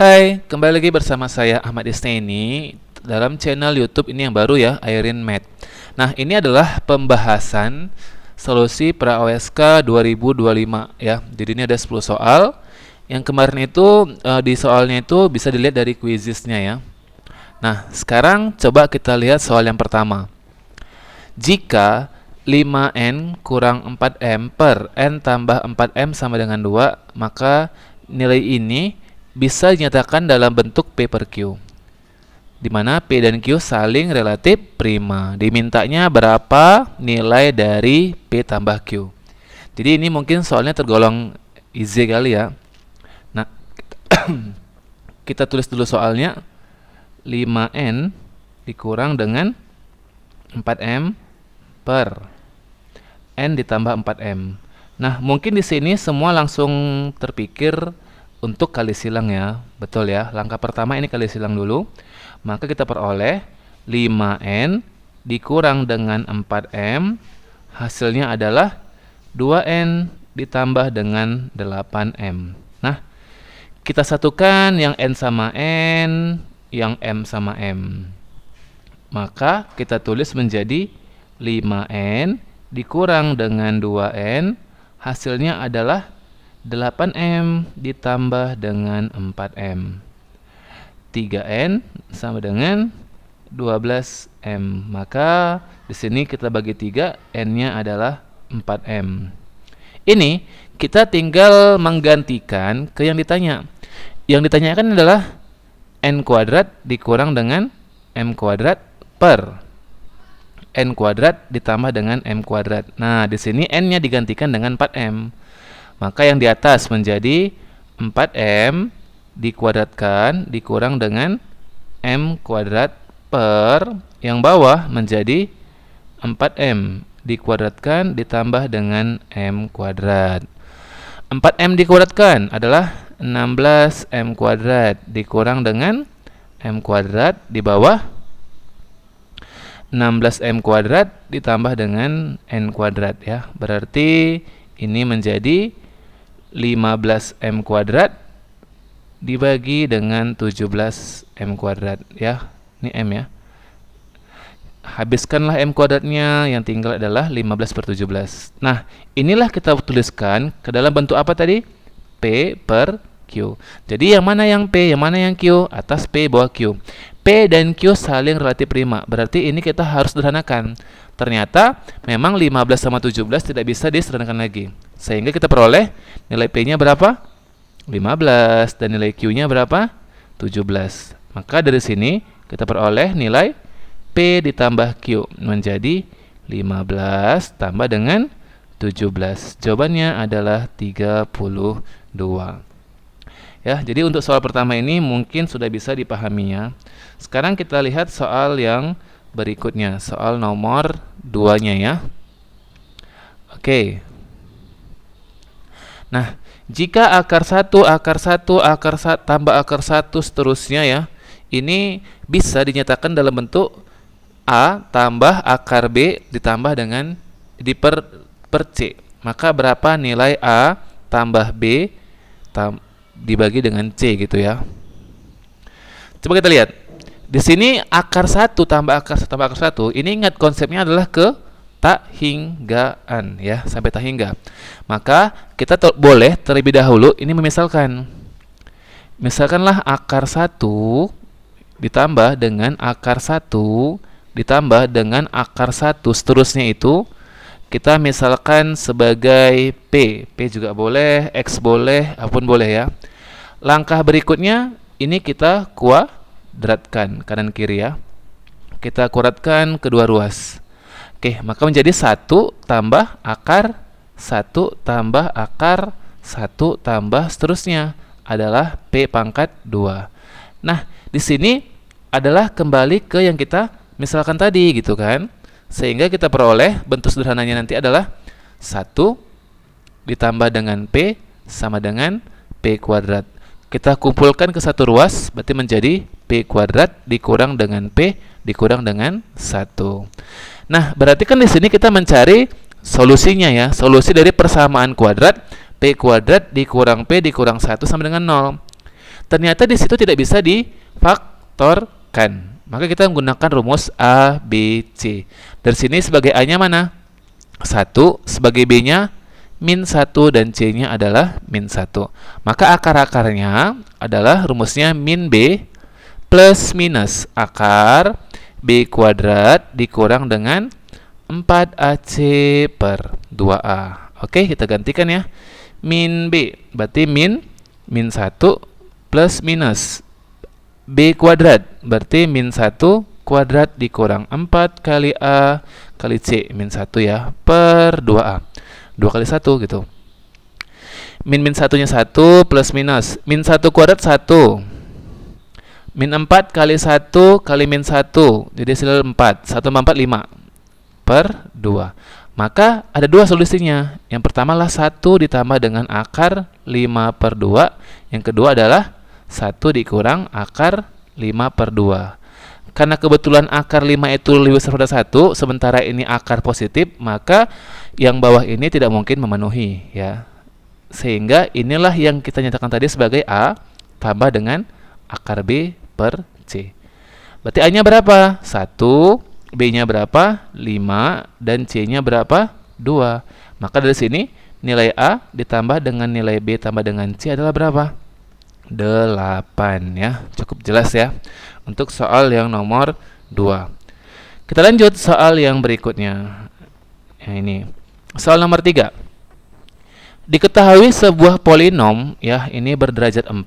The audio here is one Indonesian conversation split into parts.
Hai, kembali lagi bersama saya Ahmad Isnaini dalam channel YouTube ini yang baru ya, Airin Math. Nah, ini adalah pembahasan solusi pra OSK 2025 ya. Jadi ini ada 10 soal. Yang kemarin itu di soalnya itu bisa dilihat dari quizisnya ya. Nah, sekarang coba kita lihat soal yang pertama. Jika 5n kurang 4m per n tambah 4m sama dengan 2, maka nilai ini bisa dinyatakan dalam bentuk P per Q, di mana P dan Q saling relatif prima. Dimintanya berapa nilai dari P tambah Q. Jadi ini mungkin soalnya tergolong easy kali ya. Nah, kita tulis dulu soalnya. 5n dikurang dengan 4m per n ditambah 4m. Nah, mungkin di sini semua langsung terpikir untuk kali silang ya. Betul ya. Langkah pertama ini kali silang dulu. Maka kita peroleh 5n dikurang dengan 4m. Hasilnya adalah 2n ditambah dengan 8m. Nah, kita satukan yang n sama n, yang m sama m. Maka kita tulis menjadi 5n dikurang dengan 2n. Hasilnya adalah 8m ditambah dengan 4m. 3n sama dengan 12m. Maka di sini kita bagi 3, n-nya adalah 4m. Ini kita tinggal menggantikan ke yang ditanya. Yang ditanyakan adalah n kuadrat dikurang dengan m kuadrat per n kuadrat ditambah dengan m kuadrat. Nah, di sini n-nya digantikan dengan 4m. Maka yang di atas menjadi 4m dikuadratkan dikurang dengan m kuadrat per yang bawah menjadi 4m dikuadratkan ditambah dengan m kuadrat. 4m dikuadratkan adalah 16m kuadrat dikurang dengan m kuadrat di bawah 16m kuadrat ditambah dengan n kuadrat ya. Berarti ini menjadi 15m kuadrat dibagi dengan 17m kuadrat ya. Ini m ya. Habiskanlah m kuadratnya, yang tinggal adalah 15 per 17. Nah, inilah kita tuliskan ke dalam bentuk apa tadi? P per Q. Jadi yang mana yang P, yang mana yang Q? Atas P, bawah Q. P dan Q saling relatif prima. Berarti ini kita harus sederhanakan. Ternyata memang 15 sama 17 tidak bisa disederhanakan lagi. Sehingga kita peroleh nilai P-nya berapa? 15. Dan nilai Q-nya berapa? 17. Maka dari sini kita peroleh nilai P ditambah Q menjadi 15 tambah dengan 17. Jawabannya adalah 32. Ya, jadi untuk soal pertama ini mungkin sudah bisa dipahaminya. Sekarang kita lihat soal yang berikutnya, soal nomor 2-nya ya. Oke. Nah, jika akar 1, akar 1, akar 1 tambah akar 1 seterusnya ya, ini bisa dinyatakan dalam bentuk A tambah akar B ditambah dengan per C. Maka berapa nilai A tambah B dibagi dengan C gitu ya. Coba kita lihat. Di sini akar 1 tambah akar 1 tambah akar 1, ini ingat konsepnya adalah ke tak hinggaan ya, sampai tak hingga. Maka kita boleh terlebih dahulu ini memisalkan. Misalkanlah akar 1 ditambah dengan akar 1 ditambah dengan akar 1 seterusnya itu kita misalkan sebagai P. P juga boleh, X boleh, apapun boleh ya. Langkah berikutnya ini kita kuadratkan kanan kiri ya. Kita kuadratkan kedua ruas. Oke, maka menjadi 1 tambah akar 1 tambah akar 1 tambah seterusnya adalah P pangkat 2. Nah, di sini adalah kembali ke yang kita misalkan tadi gitu kan. Sehingga kita peroleh bentuk sederhananya nanti adalah 1 ditambah dengan P sama dengan P kuadrat. Kita kumpulkan ke satu ruas, berarti menjadi P kuadrat dikurang dengan P dikurang dengan 1. Nah, berarti kan di sini kita mencari solusinya ya. Solusi dari persamaan kuadrat P kuadrat dikurang P dikurang 1 sama dengan 0. ternyata di situ tidak bisa difaktorkan. Maka kita menggunakan rumus A, B, C. Dari sini sebagai A-nya mana? 1, sebagai B-nya min 1, dan C-nya adalah min 1. Maka akar-akarnya adalah rumusnya min B plus minus akar B kuadrat dikurang dengan 4AC per 2A. Oke, kita gantikan ya. Min B, berarti min 1 plus minus B kuadrat, berarti min 1 kuadrat dikurang 4 kali A kali C, min 1 ya, per 2A. 2 kali 1 gitu. Min 1-nya 1 plus minus. Min 1 kuadrat 1. Min 4 kali 1 kali min 1. Jadi hasil 4. 1 tambah 4, 5. Per 2. Maka ada dua solusinya. Yang pertama adalah 1 ditambah dengan akar 5 per 2. Yang kedua adalah 1 dikurang akar 5 per 2. Karena kebetulan akar 5 itu lebih besar pada 1, sementara ini akar positif, maka yang bawah ini tidak mungkin memenuhi ya. Sehingga inilah yang kita nyatakan tadi sebagai A tambah dengan akar B per C. Berarti A-nya berapa? 1, B-nya berapa? 5, dan C-nya berapa? 2. Maka dari sini nilai A ditambah dengan nilai B tambah dengan C adalah berapa? 8 ya. Cukup jelas ya untuk soal yang nomor 2. Kita lanjut soal yang berikutnya. Yang ini. Soal nomor 3. Diketahui sebuah polinom ya, ini berderajat 4,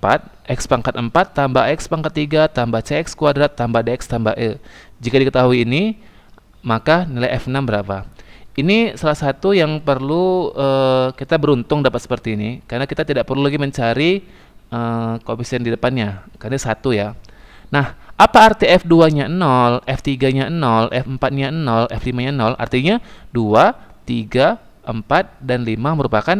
x pangkat 4 tambah x pangkat 3 tambah cx kuadrat tambah dx tambah e. Jika diketahui ini, maka nilai F6 berapa? Ini salah satu yang perlu kita beruntung dapat seperti ini, karena kita tidak perlu lagi mencari koefisien di depannya, karena 1 ya. Nah, apa arti F2-nya 0, F3-nya 0, F4-nya 0, F5-nya 0? Artinya 2, 3, 4, dan 5 merupakan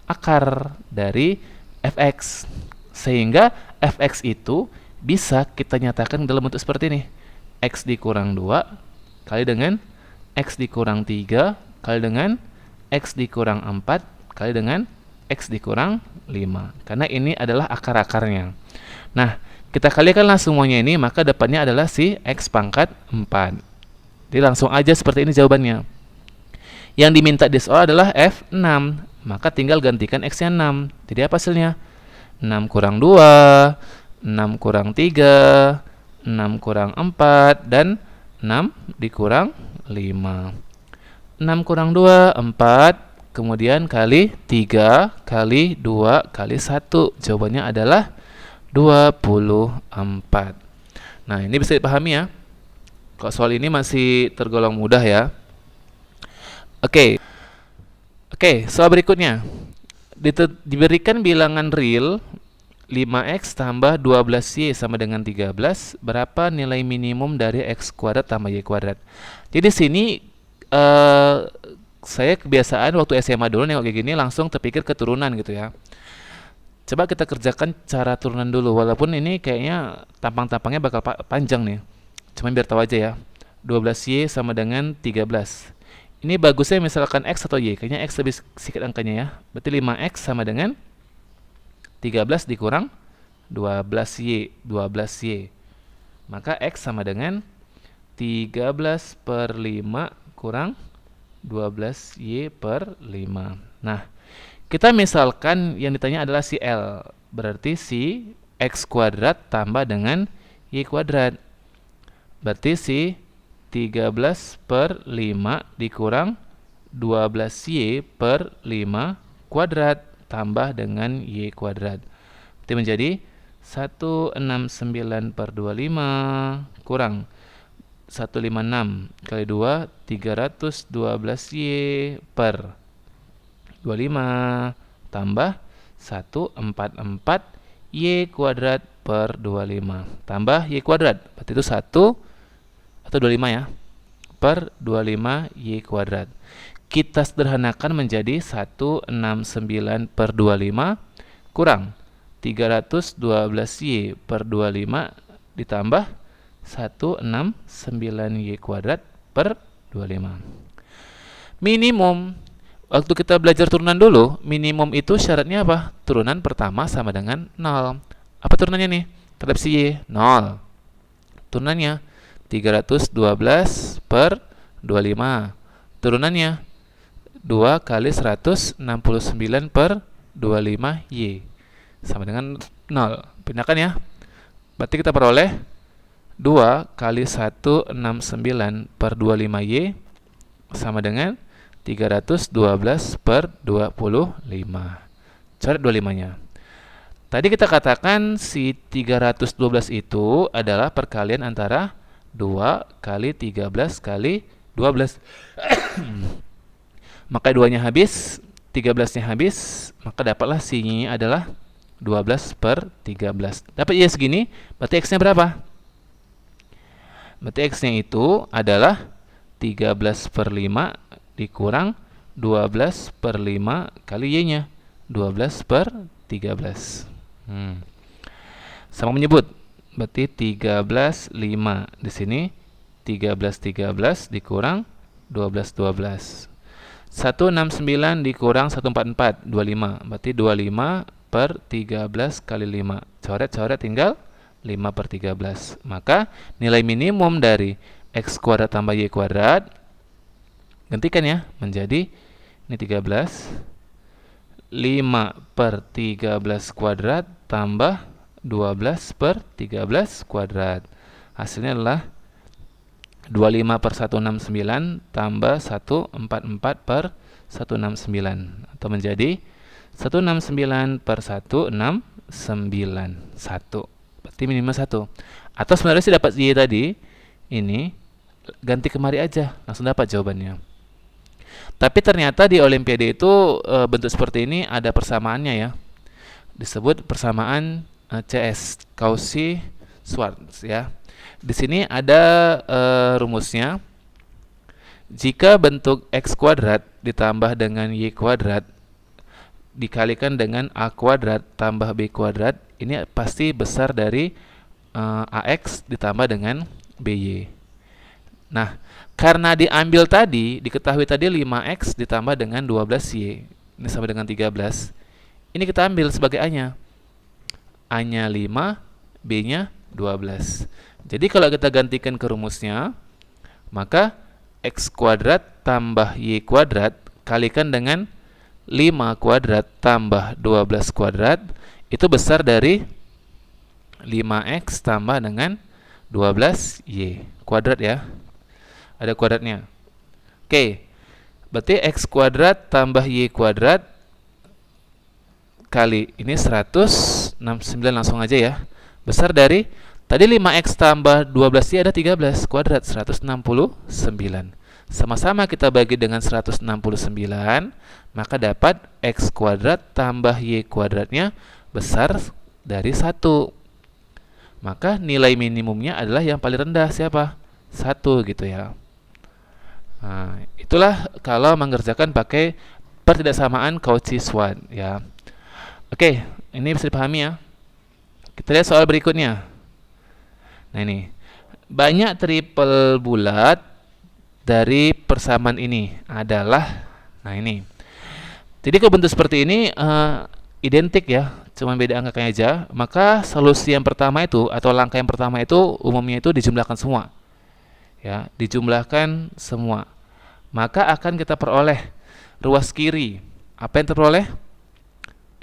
akar dari fx. Sehingga fx itu bisa kita nyatakan dalam bentuk seperti ini. X dikurang 2 kali dengan X dikurang 3 kali dengan X dikurang 4 kali dengan X dikurang 5. Karena ini adalah akar-akarnya. Nah, kita kalikanlah semuanya ini, maka depannya adalah si X pangkat 4. Jadi langsung aja seperti ini jawabannya. Yang diminta di soal adalah F6. Maka tinggal gantikan X-nya 6. Jadi apa hasilnya? 6 kurang 2, 6 kurang 3, 6 kurang 4, dan 6 dikurang 5. 6 kurang 2, 4, kemudian kali 3, kali 2, kali 1. Jawabannya adalah 24. Nah, ini bisa dipahami ya. Kalau soal ini masih tergolong mudah ya. Oke, soal berikutnya. Diberikan bilangan real 5x tambah 12y sama dengan 13. Berapa nilai minimum dari x kuadrat tambah y kuadrat? Jadi sini saya kebiasaan waktu SMA dulu nengok kayak gini langsung terpikir keturunan gitu ya. Coba kita kerjakan cara turunan dulu. Walaupun ini kayaknya tampang-tampangnya bakal panjang nih. Cuma biar tahu aja ya. 12y sama dengan 13. Ini bagusnya misalkan X atau Y. Kayaknya X lebih sedikit angkanya ya. Berarti 5X sama dengan 13 dikurang 12Y. Maka X sama dengan 13 per 5 kurang 12Y per 5. Nah, kita misalkan yang ditanya adalah si L. Berarti si X kuadrat tambah dengan Y kuadrat. Berarti si 13 per 5 dikurang 12y per 5 kuadrat tambah dengan y kuadrat. Itu menjadi 169 per 25 kurang 156 kali 2, 312y per 25 tambah 144 y kuadrat per 25 tambah y kuadrat. Berarti itu 1 atau 25 ya, per 25 y kuadrat. Kita sederhanakan menjadi 169 per 25 kurang 312y per 25 ditambah 169y kuadrat per 25. Minimum, waktu kita belajar turunan dulu, minimum itu syaratnya apa? Turunan pertama sama dengan 0. Apa turunannya nih? Terhadap si Y, 0. Turunannya 312 per 25. Turunannya 2 kali 169 per 25Y. Sama dengan 0. Pindahkan ya. Berarti kita peroleh 2 kali 169 per 25Y sama dengan 312 per 25. Coret 25-nya. Tadi kita katakan si 312 itu adalah perkalian antara 2 kali 13 kali 12. Maka 2-nya habis, 13-nya habis, maka dapatlah si-nya adalah 12 per 13. Dapat Y segini, berarti X-nya berapa? Berarti X-nya itu adalah 13 per 5 dikurang 12 per 5 kali Y-nya, 12 per 13. Sama menyebut, berarti 13, 5. Di sini 13, 13 dikurang 12, 12. 169 dikurang 144, 25. Berarti 25 per 13 kali 5. Coret-coret tinggal 5 per 13. Maka nilai minimum dari X kuadrat tambah Y kuadrat, gantikan ya, menjadi ini 13. 5 per 13 kuadrat tambah 12 per 13 kuadrat. Hasilnya adalah 25 per 169 tambah 144 per 169, atau menjadi 169 per 169. Berarti minimal 1. Atau sebenarnya sih dapat Y tadi, ini ganti kemari aja, langsung dapat jawabannya. Tapi ternyata di Olimpiade itu bentuk seperti ini ada persamaannya ya. Disebut persamaan CS, Cauchy-Schwarz ya. Di sini ada rumusnya. Jika bentuk X kuadrat ditambah dengan Y kuadrat dikalikan dengan A kuadrat tambah B kuadrat, ini pasti besar dari AX ditambah dengan BY. Nah, karena diambil tadi, diketahui tadi 5X ditambah dengan 12Y, ini sama dengan 13. Ini kita ambil sebagai A-nya. A-nya 5, B-nya 12. Jadi kalau kita gantikan ke rumusnya, maka X kuadrat tambah Y kuadrat kalikan dengan 5 kuadrat tambah 12 kuadrat, itu besar dari 5X tambah dengan 12Y kuadrat ya. Ada kuadratnya. Oke, berarti X kuadrat tambah Y kuadrat kali ini 169, langsung aja ya. Besar dari tadi 5X tambah 12Y ada 13 kuadrat, 169. Sama-sama kita bagi dengan 169, maka dapat X kuadrat tambah Y kuadratnya besar dari 1. Maka nilai minimumnya adalah yang paling rendah, siapa? 1 gitu ya. Nah, itulah kalau mengerjakan pakai pertidaksamaan Cauchy-Schwarz ya. Oke, ini bisa dipahami ya. Kita lihat soal berikutnya. Nah ini, banyak triple bulat dari persamaan ini adalah, nah ini. Jadi kalau bentuk seperti ini identik ya, cuma beda angkanya aja. Maka solusi yang pertama itu atau langkah yang pertama itu umumnya itu dijumlahkan semua. Ya, dijumlahkan semua. Maka akan kita peroleh ruas kiri. Apa yang terperoleh?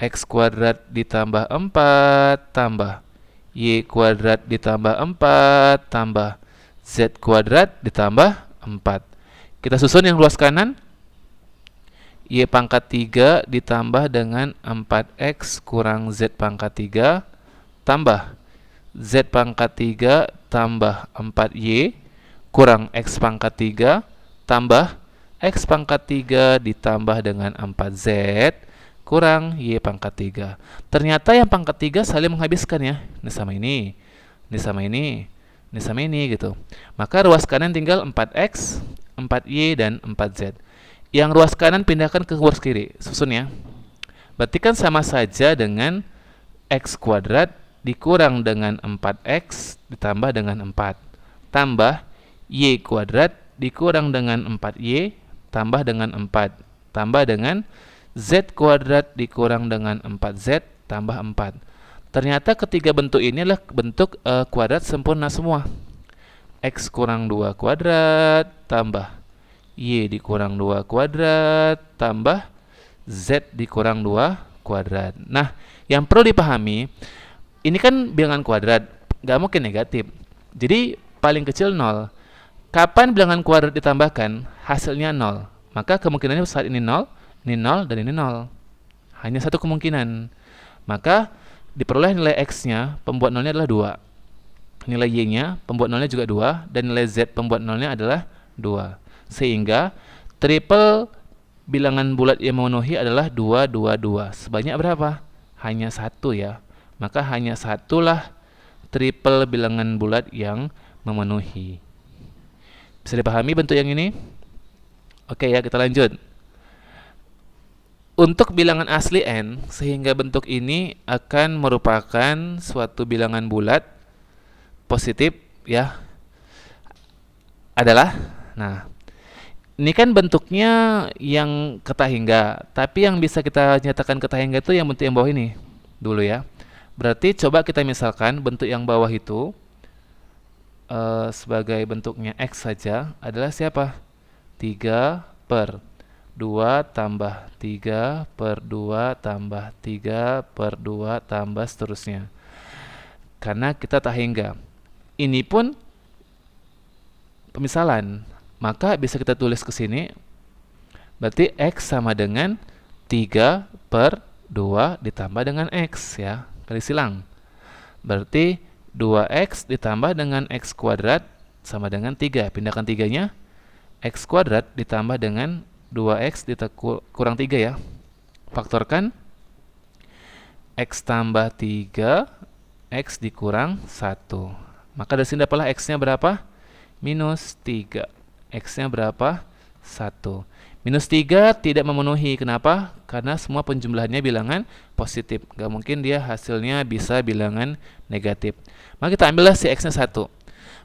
X kuadrat ditambah 4 tambah Y kuadrat ditambah 4 tambah Z kuadrat ditambah 4. Kita susun yang ruas kanan. Y pangkat 3 ditambah dengan 4X kurang Z pangkat 3 tambah Z pangkat 3 tambah 4Y kurang X pangkat 3 tambah X pangkat 3 ditambah dengan 4Z kurang Y pangkat 3. Ternyata yang pangkat 3 saling menghabiskan ya. Ini sama ini, ini sama ini, ini sama ini gitu. Maka ruas kanan tinggal 4X, 4Y, dan 4Z. Yang ruas kanan pindahkan ke ruas kiri. Susun ya. Berarti kan sama saja dengan X kuadrat dikurang dengan 4X ditambah dengan 4. Tambah Y kuadrat dikurang dengan 4Y tambah dengan 4. Tambah dengan Z kuadrat dikurang dengan 4Z tambah 4. Ternyata ketiga bentuk ini adalah bentuk kuadrat sempurna semua. X kurang 2 kuadrat tambah Y dikurang 2 kuadrat tambah Z dikurang 2 kuadrat. Nah, yang perlu dipahami, ini kan bilangan kuadrat, nggak mungkin negatif. Jadi, paling kecil 0. Kapan bilangan kuadrat ditambahkan, hasilnya 0. Maka kemungkinannya saat ini 0, dan ini 0. Hanya satu kemungkinan. Maka, diperoleh nilai X-nya, pembuat 0-nya adalah 2. Nilai Y-nya, pembuat 0-nya juga 2. Dan nilai Z, pembuat 0-nya adalah 2. Sehingga, triple bilangan bulat yang memenuhi adalah 2, 2, 2. Sebanyak berapa? Hanya 1 ya. Maka hanya satulah triple bilangan bulat yang memenuhi. Bisa dipahami bentuk yang ini? Oke ya, kita lanjut. Untuk bilangan asli n, sehingga bentuk ini akan merupakan suatu bilangan bulat positif ya, adalah, nah, ini kan bentuknya yang ketahingga, tapi yang bisa kita nyatakan ketahingga itu yang bentuk yang bawah ini dulu ya. Berarti coba kita misalkan bentuk yang bawah itu sebagai bentuknya X saja adalah siapa? 3 per 2 tambah 3 per 2 tambah 3 per 2 tambah seterusnya. Karena kita tahingga. Ini pun pemisalan. Maka bisa kita tulis ke sini. Berarti X sama dengan 3 per 2 ditambah dengan X ya. Kali silang. Berarti 2X ditambah dengan X kuadrat sama dengan 3. Pindahkan 3-nya. X kuadrat ditambah dengan 2X kurang 3 ya. Faktorkan. X tambah 3. X dikurang 1. Maka dari sini dapatlah X-nya berapa? Minus 3. X-nya berapa? 1. Minus 3 tidak memenuhi. Kenapa? Karena semua penjumlahannya bilangan positif. Gak mungkin dia hasilnya bisa bilangan negatif. Maka kita ambillah si X-nya 1.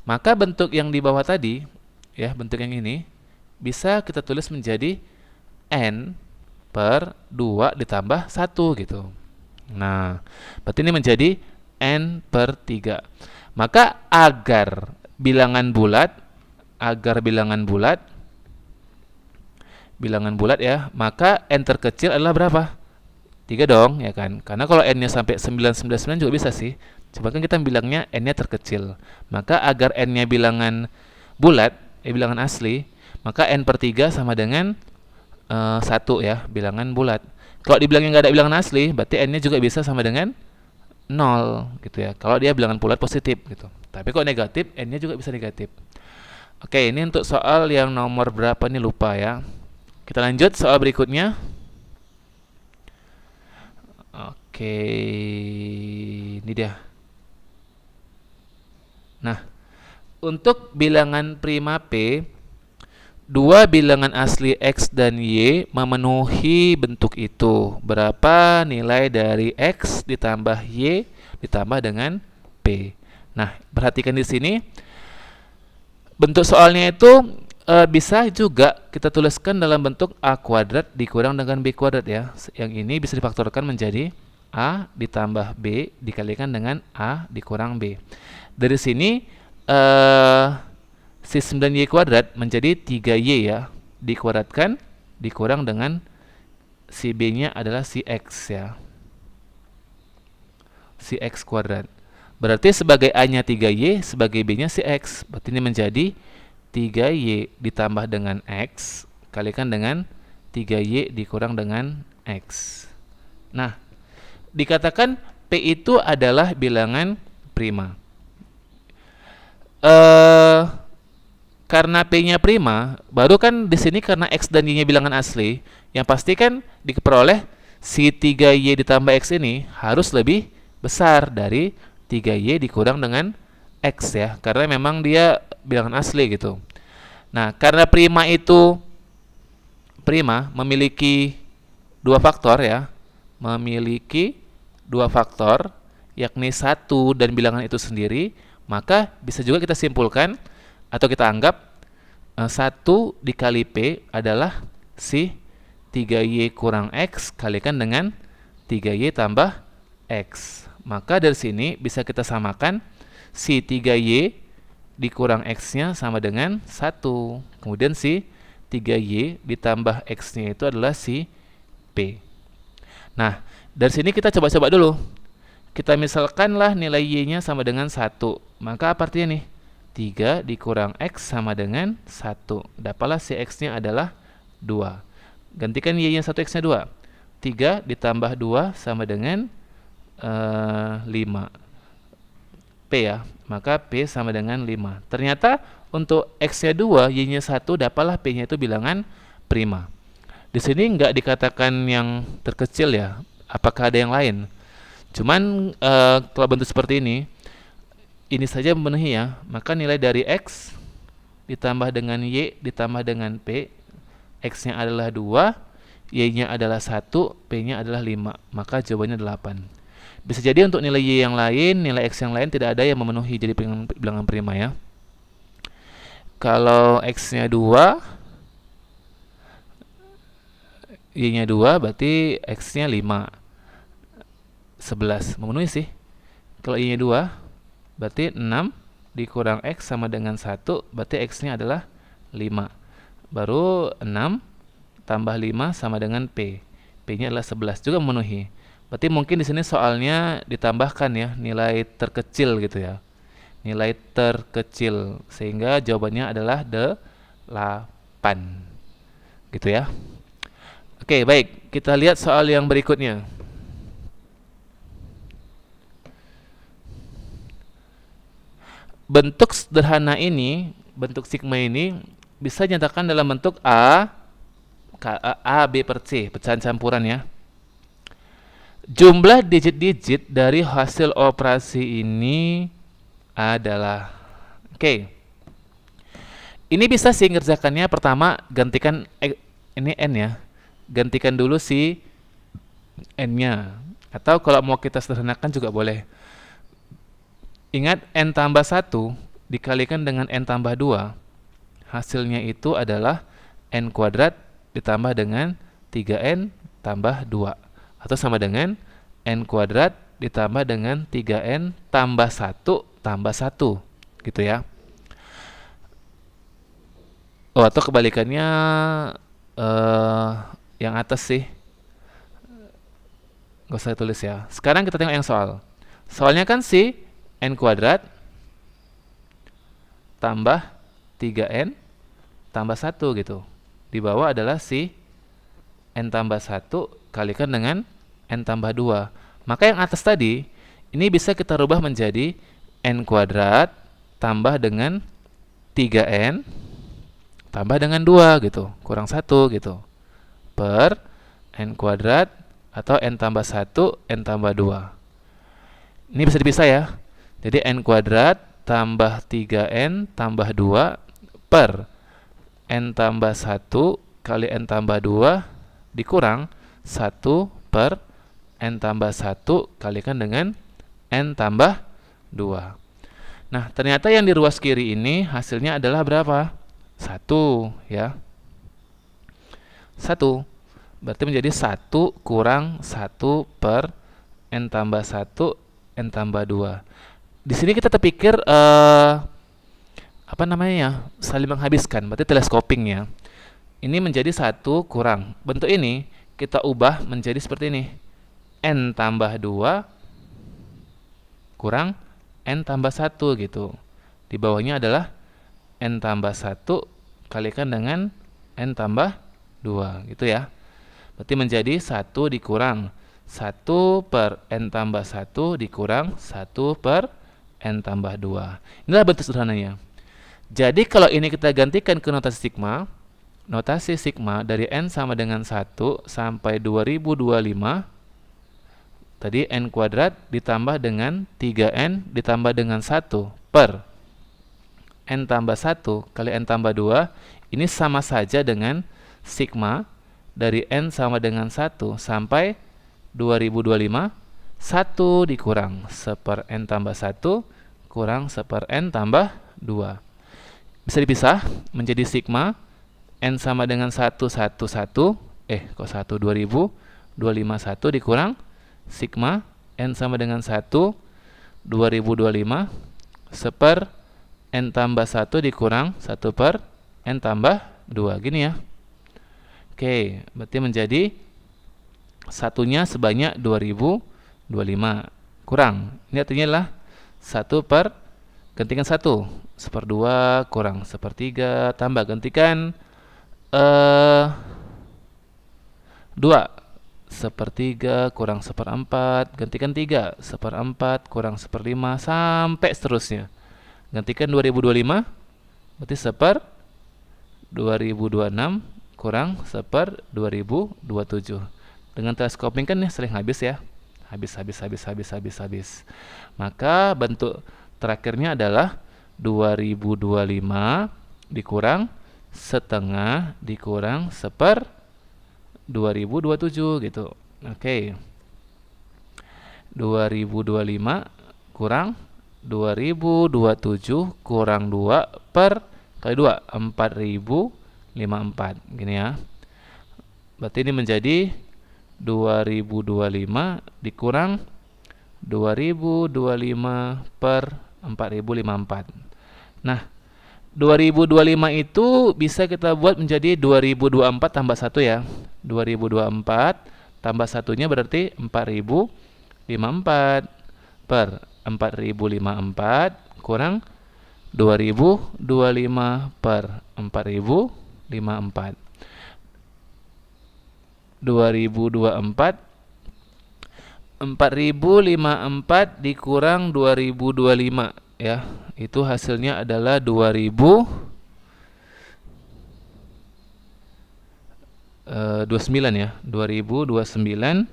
Maka bentuk yang di bawah tadi, ya bentuk yang ini, bisa kita tulis menjadi N per 2 ditambah 1 gitu. Nah, berarti ini menjadi N per 3. Maka agar bilangan bulat ya, maka n terkecil adalah berapa? 3 dong, ya kan? Karena kalau n-nya sampai 999 juga bisa sih. Coba kan kita bilangnya n-nya terkecil. Maka agar n-nya bilangan bulat, bilangan asli, maka n per 3 sama dengan 1 ya, bilangan bulat. Kalau dibilangnya nggak ada bilangan asli, berarti n-nya juga bisa sama dengan 0 gitu ya. Kalau dia bilangan bulat positif gitu. Tapi kalau negatif, n-nya juga bisa negatif. Oke, ini untuk soal yang nomor berapa nih lupa ya. Kita lanjut soal berikutnya. Oke, ini dia. Nah, untuk bilangan prima P, dua bilangan asli X dan Y memenuhi bentuk itu. Berapa nilai dari X ditambah Y ditambah dengan P. Nah, perhatikan di sini. Bentuk soalnya itu bisa juga kita tuliskan dalam bentuk A kuadrat dikurang dengan B kuadrat ya. Yang ini bisa difaktorkan menjadi A ditambah B dikalikan dengan A dikurang B. Dari sini si 9Y kuadrat menjadi 3Y ya. Dikuadratkan dikurang dengan si B-nya adalah si X ya. Si X kuadrat. Berarti sebagai A-nya 3Y, sebagai B-nya si X. Berarti ini menjadi 3Y ditambah dengan X kalikan dengan 3Y dikurang dengan X. Nah, dikatakan P itu adalah bilangan prima. Karena P-nya prima, baru kan di sini karena X dan Y-nya bilangan asli, yang pasti kan diperoleh si 3Y ditambah X ini harus lebih besar dari 3Y dikurang dengan X ya, karena memang dia bilangan asli gitu. Nah, karena prima itu memiliki dua faktor ya, yakni 1 dan bilangan itu sendiri, maka bisa juga kita simpulkan atau kita anggap 1 dikali P adalah si 3Y kurang X kalikan dengan 3Y tambah X. Maka dari sini bisa kita samakan si 3Y dikurang X-nya sama dengan 1. Kemudian si 3Y ditambah X-nya itu adalah si P. Nah, dari sini kita coba-coba dulu. Kita misalkanlah nilai Y-nya sama dengan 1. Maka apa artinya nih? 3 dikurang X sama dengan 1. Dapatlah si X-nya adalah 2. Gantikan Y-nya 1, X-nya 2. 3 ditambah 2 sama dengan 5. P ya. Maka P sama dengan 5. Ternyata untuk X-nya 2, Y-nya 1, dapatlah P-nya itu bilangan prima. Di sini nggak dikatakan yang terkecil ya. Apakah ada yang lain? Cuman kalau bentuk seperti ini saja memenuhi ya. Maka nilai dari X ditambah dengan Y ditambah dengan P, X-nya adalah 2, Y-nya adalah 1, P-nya adalah 5. Maka jawabannya 8. Bisa jadi untuk nilai Y yang lain, nilai X yang lain tidak ada yang memenuhi jadi bilangan prima ya. Kalau X-nya 2, Y-nya 2, berarti X-nya 5. 11. Memenuhi sih. Kalau Y-nya 2, berarti 6 dikurang X sama dengan 1, berarti X-nya adalah 5. Baru 6 tambah 5 sama dengan P. P-nya adalah 11, juga memenuhi. Berarti mungkin di sini soalnya ditambahkan ya, nilai terkecil gitu ya. Nilai terkecil, sehingga jawabannya adalah 8. Gitu ya. Oke, baik. Kita lihat soal yang berikutnya. Bentuk sederhana ini, bentuk sigma ini bisa dinyatakan dalam bentuk A B per C, pecahan campuran ya. Jumlah digit-digit dari hasil operasi ini adalah, oke. Ini bisa sih ngerjakannya. Pertama, gantikan ini N ya. Gantikan dulu si N-nya. Atau kalau mau kita sederhanakan juga boleh. Ingat, N tambah 1 dikalikan dengan N tambah 2. Hasilnya itu adalah N kuadrat ditambah dengan 3N tambah 2. Atau sama dengan N kuadrat ditambah dengan 3N tambah 1 tambah 1. Gitu ya. Oh, atau kebalikannya yang atas sih. Gak usah tulis ya. Sekarang kita tengok yang soal. Soalnya kan si N kuadrat tambah 3N tambah 1 gitu. Di bawah adalah si N tambah 1 kalikan dengan N tambah 2. Maka yang atas tadi, ini bisa kita rubah menjadi N kuadrat tambah dengan 3N tambah dengan 2 gitu. Kurang 1 gitu. Per N kuadrat atau N tambah 1, N tambah 2. Ini bisa dipisah ya. Jadi N kuadrat tambah 3N tambah 2 per N tambah 1 kali N tambah 2 dikurang 1 per N tambah 1 kalikan dengan N tambah 2. Nah, ternyata yang di ruas kiri ini hasilnya adalah berapa? 1 ya. 1. Berarti menjadi 1 kurang 1 per N tambah 1 N tambah 2. Di sini kita terpikir apa namanya ya, saling menghabiskan, berarti teleskoping ya. Ini menjadi 1 kurang. Bentuk ini kita ubah menjadi seperti ini. N tambah 2 kurang N tambah 1 gitu. Di bawahnya adalah N tambah 1 kalikan dengan N tambah 2 gitu ya. Berarti menjadi 1 dikurang 1 per N tambah 1 dikurang 1 per N tambah 2. Inilah bentuk sederhananya. Jadi kalau ini kita gantikan ke notasi sigma dari N sama dengan 1 sampai 2025, tadi N kuadrat ditambah dengan 3N ditambah dengan 1 per N tambah 1 kali N tambah 2. Ini sama saja dengan sigma dari N sama dengan 1 sampai 2025, 1 dikurang 1 per N tambah 1 kurang 1 per N tambah 2. Bisa dipisah menjadi sigma N sama dengan 1, 1, 1. Kok 1, 2000, 251 dikurang sigma N sama dengan 1, 2025 seper N tambah 1 dikurang 1 per N tambah 2, gini ya. Oke, berarti menjadi satunya sebanyak 2025 kurang, ini artinya adalah 1 per gantikan 1 1/2 kurang 1/3 tambah gantikan 2 1/3 kurang 1/4 gantikan 3 1/4 kurang 1/5 sampai seterusnya. Gantikan 2025 berarti 1/2026 kurang 1/2027. Dengan teleskoping kan ya sering habis ya. Habis. Maka bentuk terakhirnya adalah 2025 dikurang setengah dikurang 1/2027 gitu. Oke. 2025 kurang 2027 kurang 2 per kali 2 4054 gini ya. Berarti ini menjadi 2025 dikurang 2025 per 4054. Nah, 2025 itu bisa kita buat menjadi 2024 tambah 1 ya. 2024 tambah satunya berarti 4054 per 4054 kurang 2025 per 4054. 2024 4054 dikurang 2025 ya. Itu hasilnya adalah 2029 ya. 2029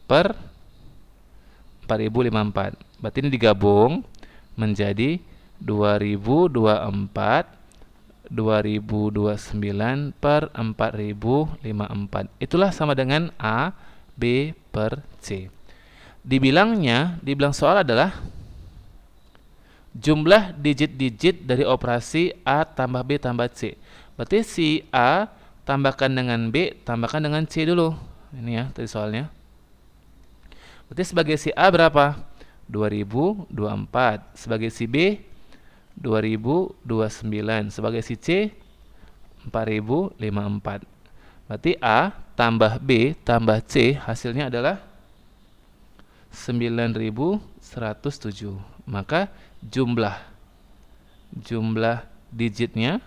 per 4054. Berarti ini digabung menjadi 2024 2029 per 4054. Itulah sama dengan A, B per C. Dibilang soal adalah jumlah digit-digit dari operasi A tambah B tambah C. Berarti si A tambahkan dengan B tambahkan dengan C dulu. Ini ya tadi soalnya. Berarti sebagai si A berapa? 2024. Sebagai si B 2029. Sebagai si C 4054. Berarti A tambah B tambah C hasilnya adalah 9107. Maka jumlah digitnya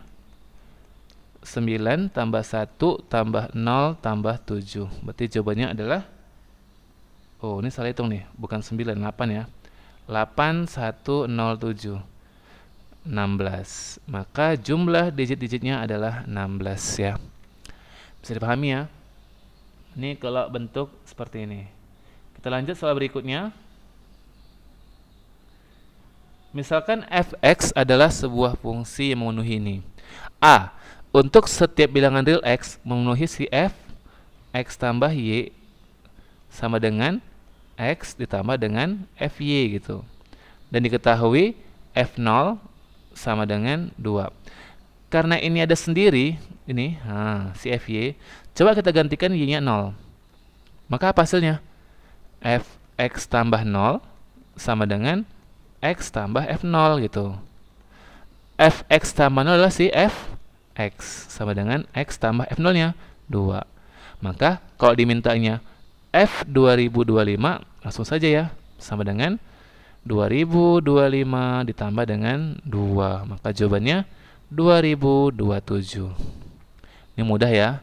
9 tambah 1 tambah 0 tambah 7. Berarti jawabannya adalah, oh ini salah hitung nih, bukan 9, 8 ya. 8107 16. Maka jumlah digit-digitnya adalah 16 ya. Bisa dipahami ya. Ini kalau bentuk seperti ini. Kita lanjut soal berikutnya. Misalkan fx adalah sebuah fungsi yang memenuhi ini. A. Untuk setiap bilangan real x memenuhi si f x tambah y sama dengan x ditambah dengan fy gitu. Dan diketahui f0 sama dengan 2. Karena ini ada sendiri, ini si fy, coba kita gantikan y-nya 0. Maka apa hasilnya? Fx tambah 0 sama dengan x tambah f0 gitu. Fx tambah 0 adalah si fx sama dengan x tambah f0-nya 2. Maka kalau dimintanya f 2025 langsung saja ya, sama dengan 2025 ditambah dengan 2. Maka jawabannya 2027. Ini mudah ya.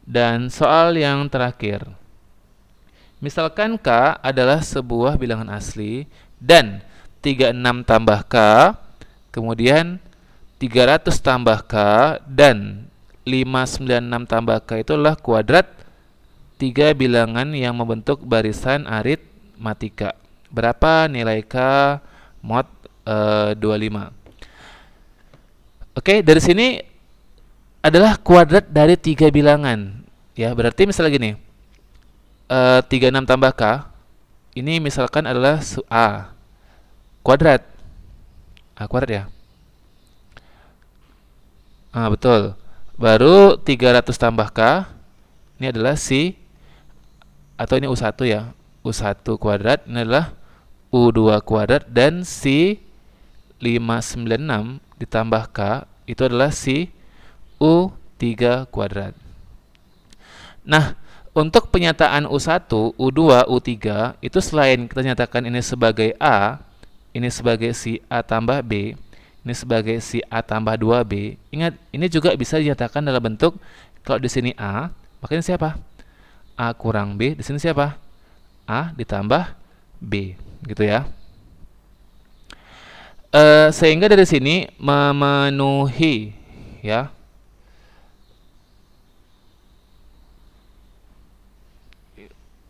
Dan soal yang terakhir. Misalkan K adalah sebuah bilangan asli dan 36 tambah K, kemudian 300 tambah K, dan 596 tambah K itu adalah kuadrat 3 bilangan yang membentuk barisan aritmatika. Berapa nilai K mod 25? Oke, dari sini adalah kuadrat dari 3 bilangan. Ya, berarti misalnya gini. 36 tambah K ini misalkan adalah A kuadrat. A kuadrat ya. Betul. Baru 300 tambah K ini adalah si, atau ini U1 ya. U1 kuadrat ini adalah U2 kuadrat, dan si 596 ditambah K itu adalah si U3 kuadrat. Nah, untuk penyataan U1, U2, U3 itu selain kita nyatakan ini sebagai A, ini sebagai si A tambah B, ini sebagai si A tambah 2B. Ingat, ini juga bisa dinyatakan dalam bentuk kalau di sini A, maka ini siapa? A kurang B, di sini siapa? A ditambah B, gitu ya. Sehingga dari sini memenuhi ya.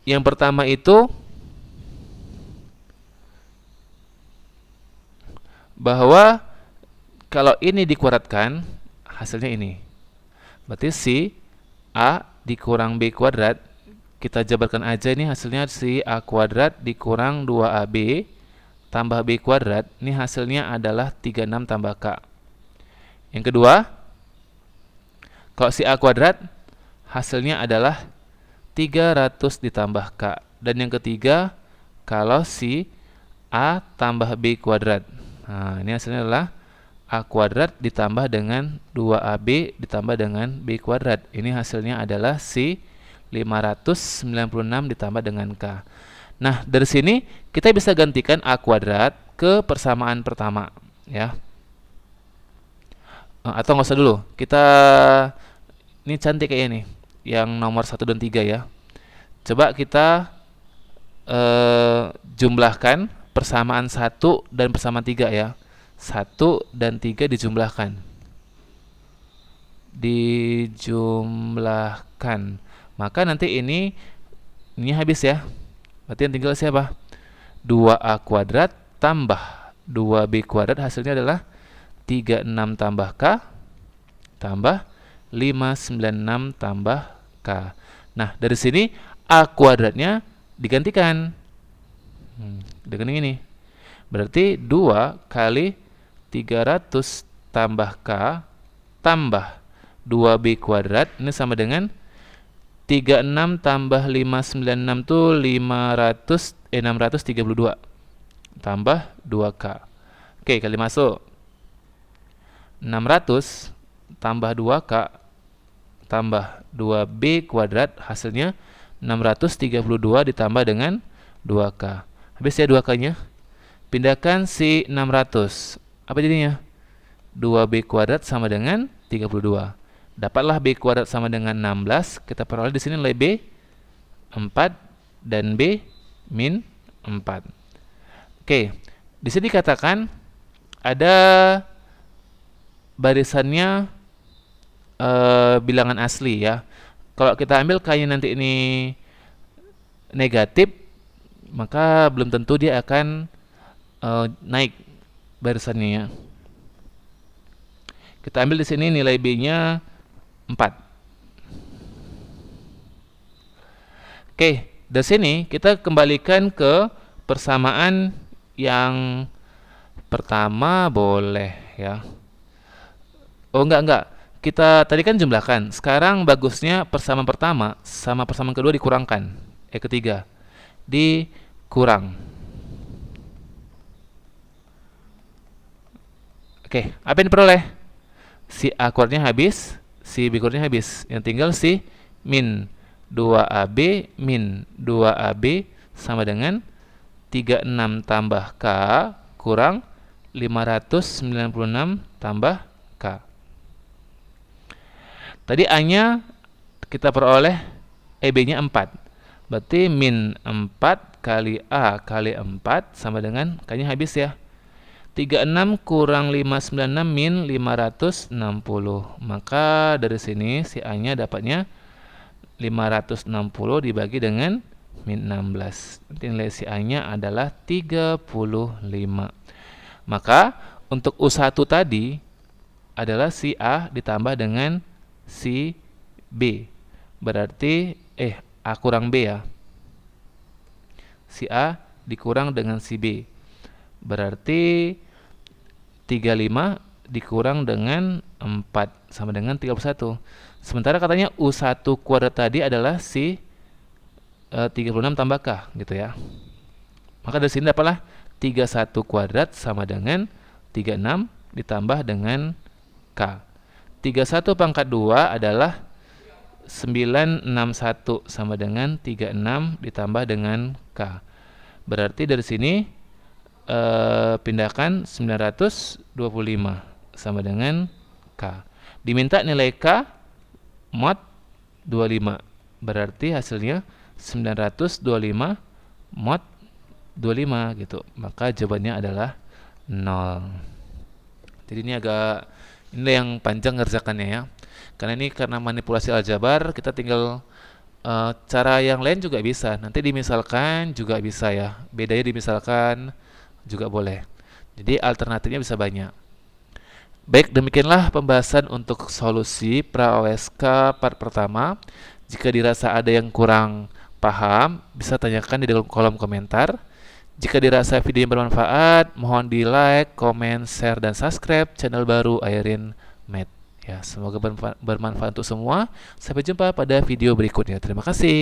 Yang pertama itu bahwa kalau ini dikuadratkan hasilnya ini. Berarti si A dikurang B kuadrat, kita jabarkan aja ini hasilnya si A kuadrat dikurang 2AB tambah B kuadrat, ini hasilnya adalah 36 tambah K. Yang kedua, kalau si A kuadrat hasilnya adalah 300 ditambah K. Dan yang ketiga, kalau si A tambah B kuadrat, nah ini hasilnya adalah A kuadrat ditambah dengan 2AB ditambah dengan B kuadrat. Ini hasilnya adalah si 596 ditambah dengan K. Nah, dari sini kita bisa gantikan A kuadrat ke persamaan pertama, ya. Atau nggak usah dulu, kita ini cantik kayak ini, yang nomor 1 dan 3 ya. Coba kita jumlahkan persamaan 1 dan persamaan 3 ya. 1 dan 3 dijumlahkan. Dijumlahkan. Maka nanti ini habis ya. Berarti yang tinggal siapa? 2A kuadrat tambah 2B kuadrat, hasilnya adalah 36 tambah K tambah 596 tambah K. Nah, dari sini A kuadratnya digantikan dengan ini. Berarti 2 kali 300 tambah K tambah 2B kuadrat, ini sama dengan 36 tambah 596 itu 632 tambah 2K. Oke, kali masuk. 600 tambah 2K tambah 2B kuadrat, hasilnya 632 ditambah dengan 2K. Habis ya 2K-nya. Pindahkan si 600. Apa jadinya? 2B kuadrat sama dengan 32. Dapatlah B kuadrat sama dengan 16. Kita peroleh di sini nilai B 4 dan B min 4. Oke, di sini dikatakan ada barisannya bilangan asli ya. Kalau kita ambil K-nya nanti ini negatif, maka belum tentu dia akan naik barisannya ya. Kita ambil di sini nilai B-nya 4. Oke, dari sini kita kembalikan ke persamaan yang pertama boleh ya. Oh enggak. Kita tadi kan jumlahkan. Sekarang bagusnya persamaan pertama sama persamaan kedua dikurangkan. Ketiga dikurang. Oke, apa yang diperoleh? Si A kuadratnya habis, si B kuadratnya habis. Yang tinggal si min 2AB min 2AB sama dengan 36 tambah K kurang 596 tambah K. Tadi A-nya kita peroleh B-nya 4. Berarti min 4 kali A kali 4 sama dengan K-nya habis ya. 36 kurang 596 min 560. Maka dari sini si A-nya dapatnya 560 dibagi dengan min 16. Nanti nilai si A-nya adalah 35. Maka untuk U1 tadi adalah si A ditambah dengan si B. Berarti A kurang B ya. Si A dikurang dengan si B. Berarti 35 dikurang dengan 4 sama dengan 31. Sementara katanya U1 kuadrat tadi adalah si 36 tambah K gitu ya. Maka dari sini dapatlah 31 kuadrat sama dengan 36 ditambah dengan K. 31 pangkat 2 adalah 961 sama dengan 36 ditambah dengan K. Berarti dari sini pindahkan 925 sama dengan K. Diminta nilai K mod 25. Berarti hasilnya 925 mod 25 gitu. Maka jawabannya adalah 0. Jadi ini yang panjang ngerjakannya ya. Karena manipulasi aljabar, kita tinggal cara yang lain juga bisa. Nanti dimisalkan juga bisa ya. Bedanya dimisalkan juga boleh. Jadi alternatifnya bisa banyak. Baik, demikianlah pembahasan untuk solusi pra-OSK part pertama. Jika dirasa ada yang kurang paham, bisa tanyakan di dalam kolom komentar. Jika dirasa video yang bermanfaat, mohon di like, komen, share, dan subscribe channel baru Airin Math. Ya, semoga bermanfaat untuk semua. Sampai jumpa pada video berikutnya. Terima kasih.